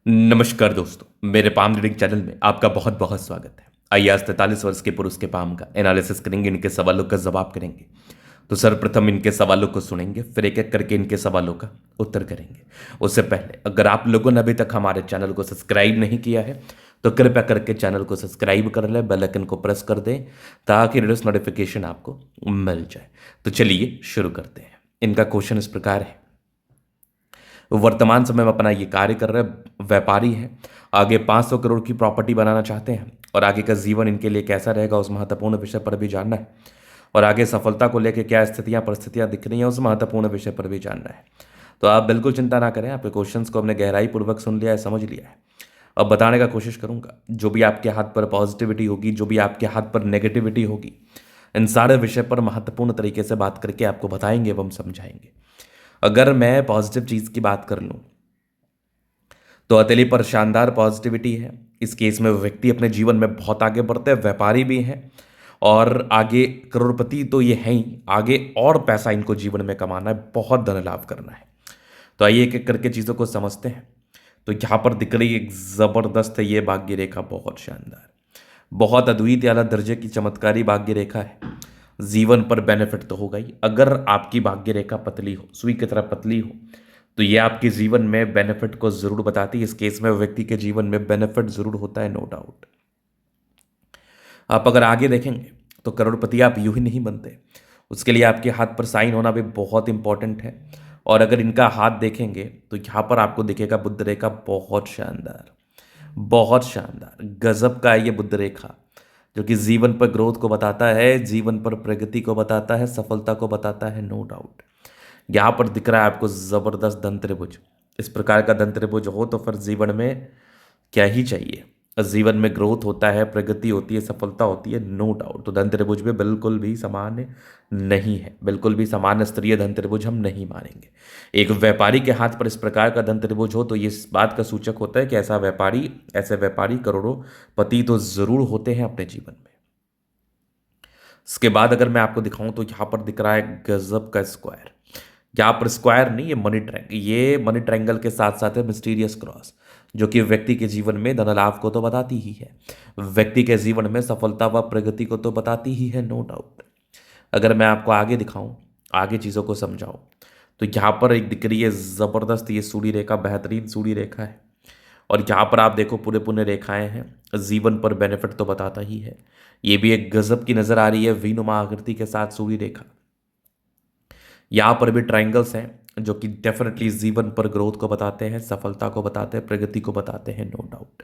नमस्कार दोस्तों, मेरे पाम रीडिंग चैनल में आपका बहुत बहुत स्वागत है। आइए आज 43 वर्ष के पुरुष के पाम का एनालिसिस करेंगे, इनके सवालों का जवाब करेंगे। तो सर्वप्रथम इनके सवालों को सुनेंगे, फिर एक एक करके इनके सवालों का उत्तर करेंगे। उससे पहले अगर आप लोगों ने अभी तक हमारे चैनल को सब्सक्राइब नहीं किया है तो कृपया करके चैनल को सब्सक्राइब कर लें, बेल आइकन को प्रेस कर दें ताकि लेटेस्ट नोटिफिकेशन आपको मिल जाए। तो चलिए शुरू करते हैं। इनका क्वेश्चन इस प्रकार है। वर्तमान समय में अपना ये कार्य कर रहे व्यापारी है, आगे 500 करोड़ की प्रॉपर्टी बनाना चाहते हैं और आगे का जीवन इनके लिए कैसा रहेगा उस महत्वपूर्ण विषय पर भी जानना है, और आगे सफलता को लेकर क्या स्थितियां परिस्थितियां दिख रही हैं उस महत्वपूर्ण विषय पर भी जानना है। तो आप बिल्कुल चिंता ना करें, आपके क्वेश्चंस को हमने गहराई पूर्वक सुन लिया है, समझ लिया है। अब बताने का कोशिश करूंगा, जो भी आपके हाथ पर पॉजिटिविटी होगी, जो भी आपके हाथ पर नेगेटिविटी होगी, इन सारे विषय पर महत्वपूर्ण तरीके से बात करके आपको बताएंगे एवं समझाएंगे। अगर मैं पॉजिटिव चीज़ की बात कर लूँ तो हथेली पर शानदार पॉजिटिविटी है। इस केस में व्यक्ति अपने जीवन में बहुत आगे बढ़ते हैं, व्यापारी भी हैं और आगे करोड़पति तो ये हैं ही, आगे और पैसा इनको जीवन में कमाना है, बहुत धन लाभ करना है। तो आइए एक एक करके चीज़ों को समझते हैं। तो यहाँ पर दिख रही एक ज़बरदस्त है ये भाग्य रेखा, बहुत शानदार, बहुत अद्वितीय आला दर्जे की चमत्कारी भाग्य रेखा है। जीवन पर बेनिफिट तो होगा ही। अगर आपकी भाग्य रेखा पतली हो, सुई की तरह पतली हो, तो ये आपके जीवन में बेनिफिट को जरूर बताती है। इस केस में व्यक्ति के जीवन में बेनिफिट जरूर होता है, नो डाउट। आप अगर आगे देखेंगे तो करोड़पति आप यूं ही नहीं बनते, उसके लिए आपके हाथ पर साइन होना भी बहुत इंपॉर्टेंट है। और अगर इनका हाथ देखेंगे तो यहाँ पर आपको दिखेगा बुध रेखा, बहुत शानदार, बहुत शानदार, गजब का है ये बुध रेखा, जो कि जीवन पर ग्रोथ को बताता है, जीवन पर प्रगति को बताता है, सफलता को बताता है, नो डाउट। यहाँ पर दिख रहा है आपको जबरदस्त धन त्रिभुज। इस प्रकार का धन त्रिभुज हो तो फिर जीवन में क्या ही चाहिए। जीवन में ग्रोथ होता है, प्रगति होती है, सफलता होती है, नो डाउट। तो धन त्रिभुज भी बिल्कुल भी सामान्य नहीं है, बिल्कुल भी सामान्य स्तरीय धन त्रिभुज हम नहीं मानेंगे। एक व्यापारी के हाथ पर इस प्रकार का धन त्रिभुज हो तो ये इस बात का सूचक होता है कि ऐसे व्यापारी करोड़ों पति तो जरूर होते हैं अपने जीवन में। इसके बाद अगर मैं आपको दिखाऊं तो यहाँ पर दिख रहा है गजब का स्क्वायर। यहाँ पर स्क्वायर नहीं, ये मनी ट्रायंगल के साथ साथ है मिस्टीरियस क्रॉस, जो कि व्यक्ति के जीवन में धन लाभ को तो बताती ही है, व्यक्ति के जीवन में सफलता व प्रगति को तो बताती ही है, नो डाउट। अगर मैं आपको आगे दिखाऊं, आगे चीज़ों को समझाऊं, तो यहाँ पर एक दिख रही है ज़बरदस्त ये सूर्य रेखा, बेहतरीन सूर्य रेखा है। और यहाँ पर आप देखो पूरे पूरे रेखाएं हैं, जीवन पर बेनिफिट तो बताता ही है। ये भी एक गजब की नजर आ रही है, वीनुमा आकृति के साथ सूर्य रेखा। यहाँ पर भी ट्राइंगल्स हैं जो कि डेफिनेटली जीवन पर ग्रोथ को बताते हैं, सफलता को बताते हैं, प्रगति को बताते हैं, नो डाउट।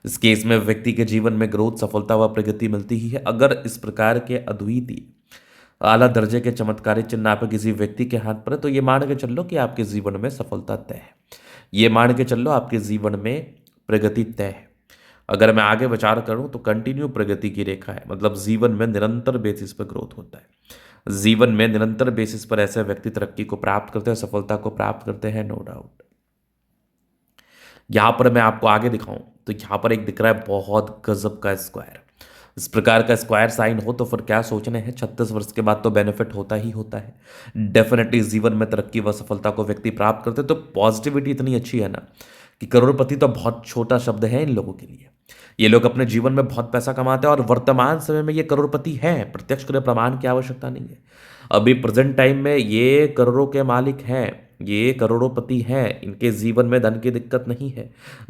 इस केस में व्यक्ति के जीवन में ग्रोथ, सफलता व प्रगति मिलती ही है। अगर इस प्रकार के अद्वितीय आला दर्जे के चमत्कारी चिन्ह आप किसी व्यक्ति के हाथ पर है तो ये मान के चल लो कि आपके जीवन में सफलता तय है, ये मान के चल लो आपके जीवन में प्रगति तय है। अगर मैं आगे विचार करूं तो कंटिन्यू प्रगति की रेखा है, मतलब जीवन में निरंतर बेसिस पर ग्रोथ होता है। जीवन में निरंतर बेसिस पर ऐसे व्यक्ति तरक्की को प्राप्त करते हैं, सफलता को प्राप्त करते हैं, नो डाउट। यहां पर मैं आपको आगे दिखाऊं तो यहां पर एक दिख रहा है बहुत गजब का स्क्वायर। इस प्रकार का स्क्वायर साइन हो तो फिर क्या सोचने हैं, 36 वर्ष के बाद तो बेनिफिट होता ही होता है। डेफिनेटली जीवन में तरक्की व सफलता को व्यक्ति प्राप्त करते, तो पॉजिटिविटी इतनी अच्छी है ना कि करोड़पति तो बहुत छोटा शब्द है इन लोगों के लिए। ये लोग अपने जीवन में बहुत पैसा कमाते हैं और वर्तमान समय में ये करोड़पति हैं, प्रत्यक्ष करे प्रमाण की आवश्यकता नहीं है। अभी प्रेजेंट टाइम में ये करोड़ों के मालिक हैं, ये करोड़ोपति हैं, इनके जीवन में धन की दिक्कत नहीं है,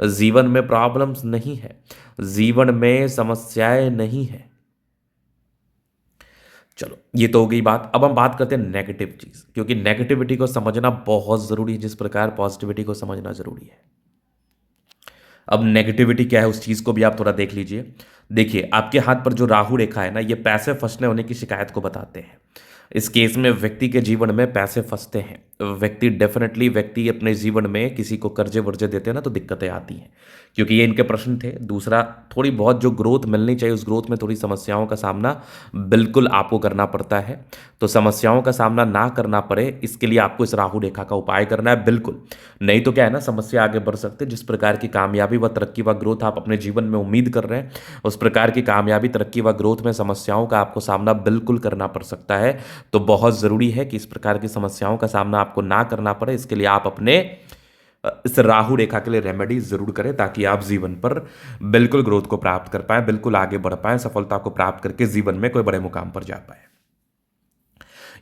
जीवन में प्रॉब्लम्स नहीं है, जीवन में समस्याएं नहीं है। चलो ये तो हो गई बात। अब हम बात करते हैं नेगेटिव चीज, क्योंकि नेगेटिविटी को समझना बहुत जरूरी है जिस प्रकार पॉजिटिविटी को समझना जरूरी है। अब नेगेटिविटी क्या है उस चीज को भी आप थोड़ा देख लीजिए। देखिए आपके हाथ पर जो राहु रेखा है ना, ये पैसे फंसने होने की शिकायत को बताते हैं। इस केस में व्यक्ति के जीवन में पैसे फंसते हैं, व्यक्ति अपने जीवन में किसी को कर्जे वर्जे देते हैं ना तो दिक्कतें आती हैं, क्योंकि ये इनके प्रश्न थे। दूसरा, थोड़ी बहुत जो ग्रोथ मिलनी चाहिए उस ग्रोथ में थोड़ी समस्याओं का सामना बिल्कुल आपको करना पड़ता है। तो समस्याओं का सामना ना करना पड़े इसके लिए आपको इस राहु रेखा का उपाय करना है, बिल्कुल। नहीं तो क्या है ना, समस्या आगे बढ़ सकती है। जिस प्रकार की कामयाबी व तरक्की व ग्रोथ आप अपने जीवन में उम्मीद कर रहे हैं, उस प्रकार की कामयाबी, तरक्की व ग्रोथ में समस्याओं का आपको सामना बिल्कुल करना पड़ सकता है। तो बहुत ज़रूरी है कि इस प्रकार की समस्याओं का सामना आपको ना करना पड़े। इसके लिए आप अपने इस राहु रेखा के लिए रेमेडी जरूर करें ताकि आप जीवन पर बिल्कुल ग्रोथ को प्राप्त कर पाए, बिल्कुल आगे बढ़ पाए, सफलता को प्राप्त करके जीवन में कोई बड़े मुकाम पर जा पाए।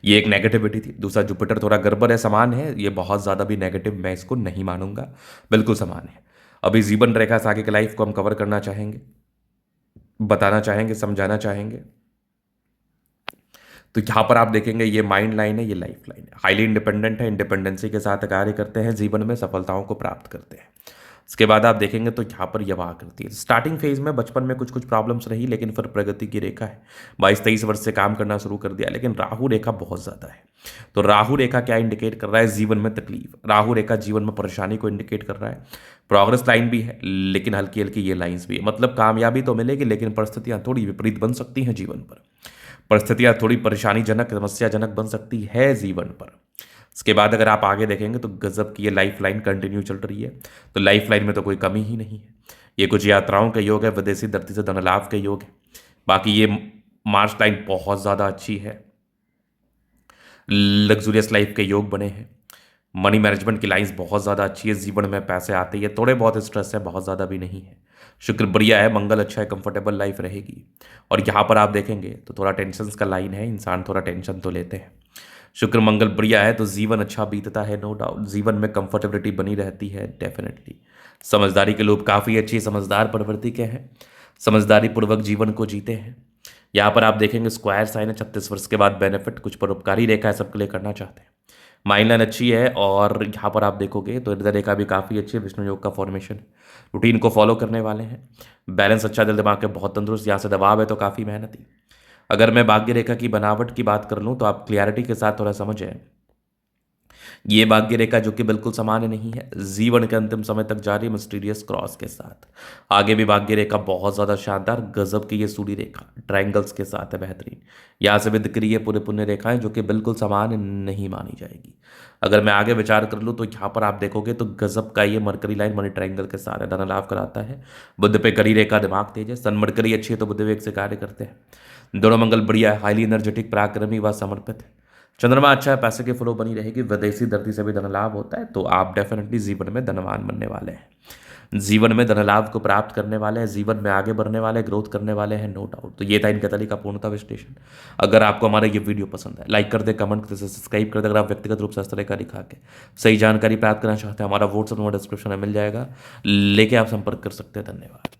ये एक नेगेटिविटी थी। दूसरा, जुपिटर थोड़ा गड़बड़ है, समान है, ये बहुत ज़्यादा भी नेगेटिव मैं इसको नहीं मानूंगा, बिल्कुल समान है। अभी जीवन रेखा से आगे की लाइफ को हम कवर करना चाहेंगे, बताना चाहेंगे, समझाना चाहेंगे। तो यहां पर आप देखेंगे ये माइंड लाइन है, ये लाइफ लाइन है। हाईली इंडिपेंडेंट है, इंडिपेंडेंसी के साथ कार्य करते हैं, जीवन में सफलताओं को प्राप्त करते हैं। इसके बाद आप देखेंगे तो यहाँ पर यह करती है। स्टार्टिंग फेज में बचपन में कुछ कुछ प्रॉब्लम्स रही, लेकिन फिर प्रगति की रेखा है। 22-23 वर्ष से काम करना शुरू कर दिया, लेकिन राहु रेखा बहुत ज़्यादा है। तो राहु रेखा क्या इंडिकेट कर रहा है? जीवन में तकलीफ। राहु रेखा जीवन में परेशानी को इंडिकेट कर रहा है। प्रोग्रेस लाइन भी है, लेकिन हल्की हल्की ये लाइन्स भी है। मतलब कामयाबी तो मिलेगी, लेकिन परिस्थितियाँ थोड़ी विपरीत बन सकती हैं जीवन पर। परिस्थितियाँ थोड़ी परेशानीजनक, समस्याजनक बन सकती है जीवन पर। इसके बाद अगर आप आगे देखेंगे तो गजब की ये लाइफ लाइन कंटिन्यू चल रही है। तो लाइफ लाइन में तो कोई कमी ही नहीं है। ये कुछ यात्राओं का योग है, विदेशी धरती से धन लाभ के योग है। बाकी ये मार्च लाइन बहुत ज़्यादा अच्छी है, लग्जूरियस लाइफ के योग बने हैं। मनी मैनेजमेंट की लाइंस बहुत ज़्यादा अच्छी है, जीवन में पैसे आते हैं, थोड़े बहुत स्ट्रेस है, बहुत ज़्यादा भी नहीं है। शुक्र बढ़िया है, मंगल अच्छा है, कंफर्टेबल लाइफ रहेगी। और यहाँ पर आप देखेंगे तो थोड़ा टेंशन का लाइन है, इंसान थोड़ा टेंशन तो लेते हैं। शुक्र मंगल बढ़िया है तो जीवन अच्छा बीतता है, नो डाउट। जीवन में कंफर्टेबिलिटी बनी रहती है, डेफिनेटली। समझदारी के लोग काफ़ी अच्छी समझदार प्रवृत्ति के हैं, समझदारी पूर्वक जीवन को जीते हैं। यहाँ पर आप देखेंगे स्क्वायर साइन है, 36 वर्ष के बाद बेनिफिट, कुछ परोपकारी रेखा है, सबके लिए करना चाहते हैं। माइंड लाइन अच्छी है, और यहाँ पर आप देखोगे तो हृदय रेखा भी काफ़ी अच्छी है, विष्णु योग का फॉर्मेशन। रूटीन को फॉलो करने वाले हैं, बैलेंस अच्छा, दिल दिमाग के बहुत तंदुरुस्त। यहाँ से दबाव है तो काफ़ी मेहनती। अगर मैं भाग्य रेखा की बनावट की बात कर लूँ तो आप क्लियरिटी के साथ थोड़ा समझें। ये भाग्य रेखा जो कि बिल्कुल सामान्य नहीं है, जीवन के अंतिम समय तक जारी मिस्टीरियस क्रॉस के साथ। आगे भी भाग्य रेखा बहुत ज़्यादा शानदार, गजब की ये सूर्य रेखा ट्रायंगल्स के साथ है, बेहतरीन। यहाँ से भी दिख रही है पूरे पुण्य रेखाएं जो कि बिल्कुल सामान्य नहीं मानी जाएगी। अगर मैं आगे विचार कर लूँ तो यहाँ पर आप देखोगे तो गजब का ये मरकरी लाइन मनी ट्रायंगल के साथ है, धन लाभ कराता है। बुध पे करी रेखा, दिमाग तेज है। सन मरकरी अच्छी है तो बुध वेग से कार्य करते हैं। दोनों मंगल बढ़िया है, हाईली एनर्जेटिक, पराक्रमी व समर्पित है। चंद्रमा अच्छा है, पैसे की फ्लो बनी रहेगी, विदेशी धरती से भी धन लाभ होता है। तो आप डेफिनेटली जीवन में धनवान बनने वाले हैं, जीवन में धन लाभ को प्राप्त करने वाले हैं, जीवन में आगे बढ़ने वाले, ग्रोथ करने वाले हैं, नो डाउट। तो ये था इनके तली का पूर्णता विश्लेषण। अगर आपको हमारा ये वीडियो पसंद है, लाइक कर दे, कमेंट कर दे, सब्सक्राइब कर दे। अगर आप व्यक्तिगत रूप से इस तरह का दिखा के सही जानकारी प्राप्त करना चाहते हैं, हमारा व्हाट्सएप नंबर डिस्क्रिप्शन में मिल जाएगा, लेके आप संपर्क कर सकते हैं। धन्यवाद।